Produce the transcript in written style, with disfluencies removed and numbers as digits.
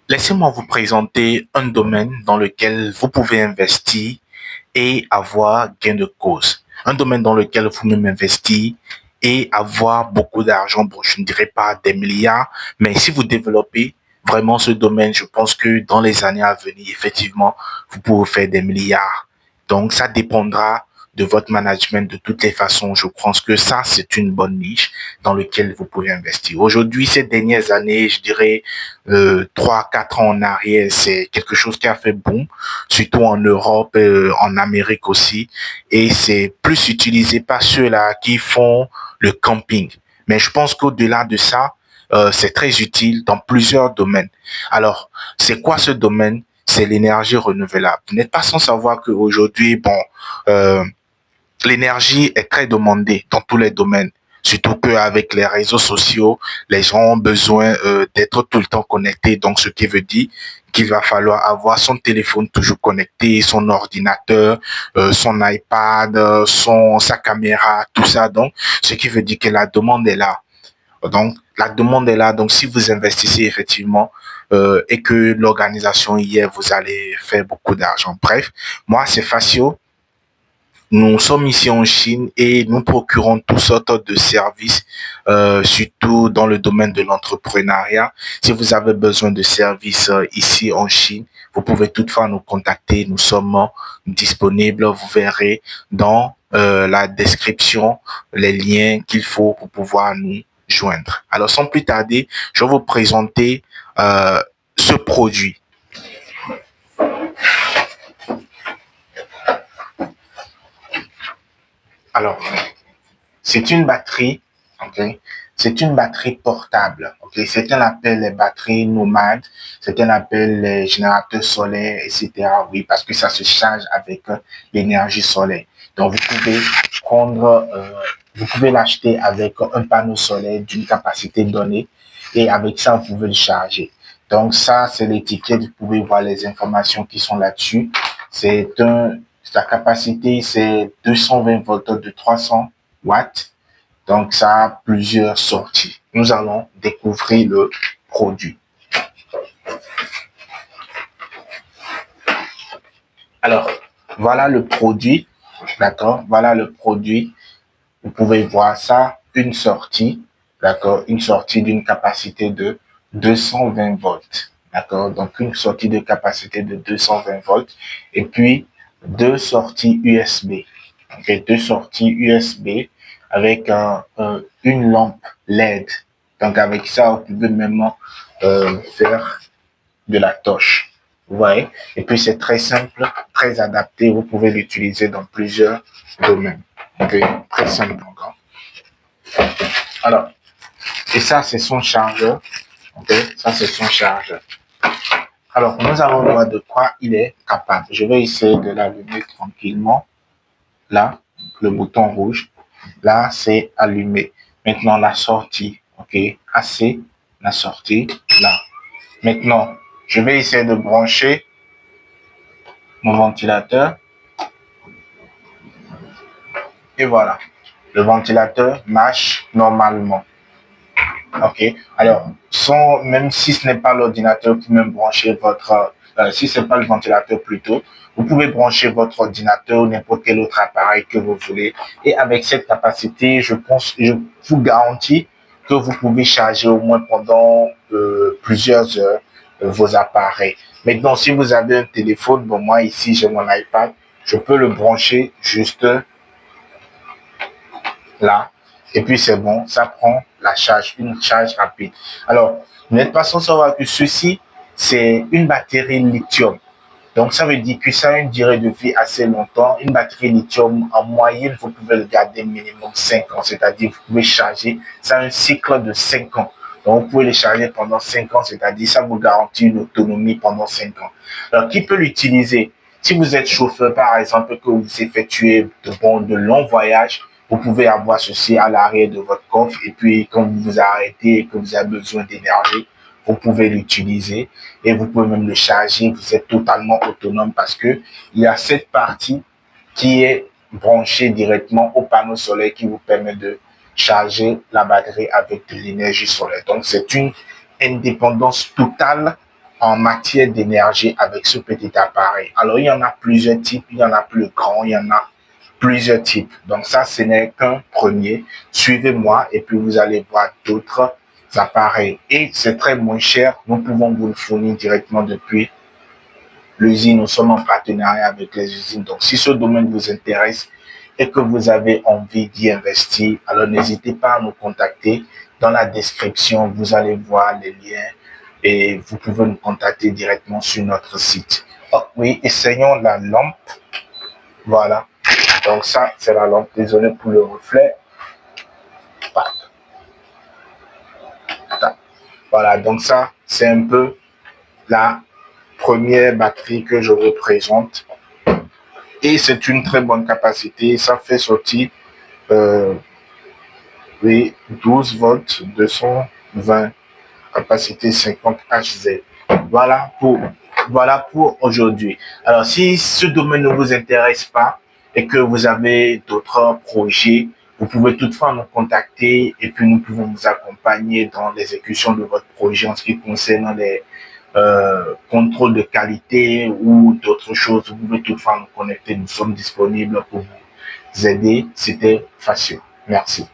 Laissez-moi vous présenter un domaine dans lequel vous pouvez investir et avoir gain de cause. Un domaine dans lequel vous même investir et avoir beaucoup d'argent. Bon, je ne dirais pas des milliards, mais si vous développez vraiment ce domaine, je pense que dans les années à venir, effectivement, vous pouvez faire des milliards. Donc, ça dépendra de votre management de toutes les façons. Je pense que ça, c'est une bonne niche dans laquelle vous pouvez investir. Aujourd'hui, ces dernières années, je dirais 3, 4 ans en arrière, c'est quelque chose qui a fait boom, surtout en Europe, en Amérique aussi. Et c'est plus utilisé par ceux-là qui font le camping. Mais je pense qu'au-delà de ça, c'est très utile dans plusieurs domaines. Alors, c'est quoi ce domaine? C'est l'énergie renouvelable. Vous n'êtes pas sans savoir qu'aujourd'hui, bon, euh, l'énergie est très demandée dans tous les domaines. Surtout qu'avec les réseaux sociaux, les gens ont besoin d'être tout le temps connectés. Donc, ce qui veut dire qu'il va falloir avoir son téléphone toujours connecté, son ordinateur, son iPad, sa caméra, tout ça. Donc, ce qui veut dire que la demande est là. Donc, la demande est là. Donc, si vous investissez effectivement et que l'organisation y est, vous allez faire beaucoup d'argent. Bref, moi, c'est Facio. Nous sommes ici en Chine et nous procurons toutes sortes de services, surtout dans le domaine de l'entrepreneuriat. Si vous avez besoin de services ici en Chine, vous pouvez toutefois nous contacter. Nous sommes disponibles. Vous verrez dans la description les liens qu'il faut pour pouvoir nous joindre. Alors, sans plus tarder, je vais vous présenter ce produit. Alors, c'est une batterie, ok? C'est une batterie portable, ok? Certains l'appellent les batteries nomades, certains l'appellent les générateurs solaires, etc. Oui, parce que ça se charge avec l'énergie solaire. Donc, vous pouvez l'acheter avec un panneau solaire d'une capacité donnée et avec ça, vous pouvez le charger. Donc, ça, c'est l'étiquette. Vous pouvez voir les informations qui sont là-dessus. Sa capacité, c'est 220 volts de 300 watts. Donc, ça a plusieurs sorties. Nous allons découvrir le produit. Alors, voilà le produit. D'accord? Voilà le produit. Vous pouvez voir ça, une sortie. D'accord? Une sortie d'une capacité de 220 volts. D'accord? Donc, une sortie de capacité de 220 volts. Et puis, deux sorties USB. Okay? Deux sorties USB avec une lampe LED. Donc, avec ça, vous pouvez même faire de la torche. Vous voyez? Et puis, c'est très simple, très adapté. Vous pouvez l'utiliser dans plusieurs domaines. Okay? Très simple encore. Alors, et ça, c'est son chargeur. Okay? Ça, c'est son chargeur. Alors, nous allons voir de quoi il est capable. Je vais essayer de l'allumer tranquillement. Là, le bouton rouge. Là, c'est allumé. Maintenant, la sortie. OK. AC, la sortie. Là. Maintenant, je vais essayer de brancher mon ventilateur. Et voilà. Le ventilateur marche normalement. OK. Alors, même si ce n'est pas l'ordinateur, vous pouvez même brancher si ce n'est pas le ventilateur plutôt, vous pouvez brancher votre ordinateur ou n'importe quel autre appareil que vous voulez. Et avec cette capacité, je vous garantis que vous pouvez charger au moins pendant plusieurs heures vos appareils. Maintenant, si vous avez un téléphone, bon, moi ici j'ai mon iPad, je peux le brancher juste là. Et puis c'est bon, ça prend la charge, une charge rapide. Alors, vous n'êtes pas sans savoir que ceci, c'est une batterie lithium. Donc, ça veut dire que ça a une durée de vie assez longtemps. Une batterie lithium, en moyenne, vous pouvez le garder minimum 5 ans. C'est-à-dire, vous pouvez charger, ça a un cycle de 5 ans. Donc, vous pouvez le charger pendant 5 ans, c'est-à-dire, ça vous garantit une autonomie pendant 5 ans. Alors, qui peut l'utiliser? Si vous êtes chauffeur, par exemple, que vous effectuez de longs voyages, vous pouvez avoir ceci à l'arrière de votre coffre et puis quand vous vous arrêtez et que vous avez besoin d'énergie, vous pouvez l'utiliser et vous pouvez même le charger. Vous êtes totalement autonome parce que il y a cette partie qui est branchée directement au panneau solaire qui vous permet de charger la batterie avec de l'énergie solaire. Donc, c'est une indépendance totale en matière d'énergie avec ce petit appareil. Alors, il y en a plusieurs types, il y en a plus grands, il y en a plusieurs types. Donc, ça, ce n'est qu'un premier. Suivez-moi et puis vous allez voir d'autres appareils. Et c'est très moins cher. Nous pouvons vous le fournir directement depuis l'usine. Nous sommes en partenariat avec les usines. Donc, si ce domaine vous intéresse et que vous avez envie d'y investir, alors n'hésitez pas à nous contacter. Dans la description, vous allez voir les liens et vous pouvez nous contacter directement sur notre site. Oh, oui, essayons la lampe. Voilà. Donc ça, c'est la lampe. Désolé pour le reflet. Voilà, donc ça, c'est un peu la première batterie que je vous présente. Et c'est une très bonne capacité. Ça fait sortir oui, 12 volts, 220, capacité 50 Hz. Voilà pour aujourd'hui. Alors, si ce domaine ne vous intéresse pas et que vous avez d'autres projets, vous pouvez toutefois nous contacter et puis nous pouvons vous accompagner dans l'exécution de votre projet en ce qui concerne les contrôles de qualité ou d'autres choses. Vous pouvez toutefois nous connecter. Nous sommes disponibles pour vous aider. C'était facile. Merci.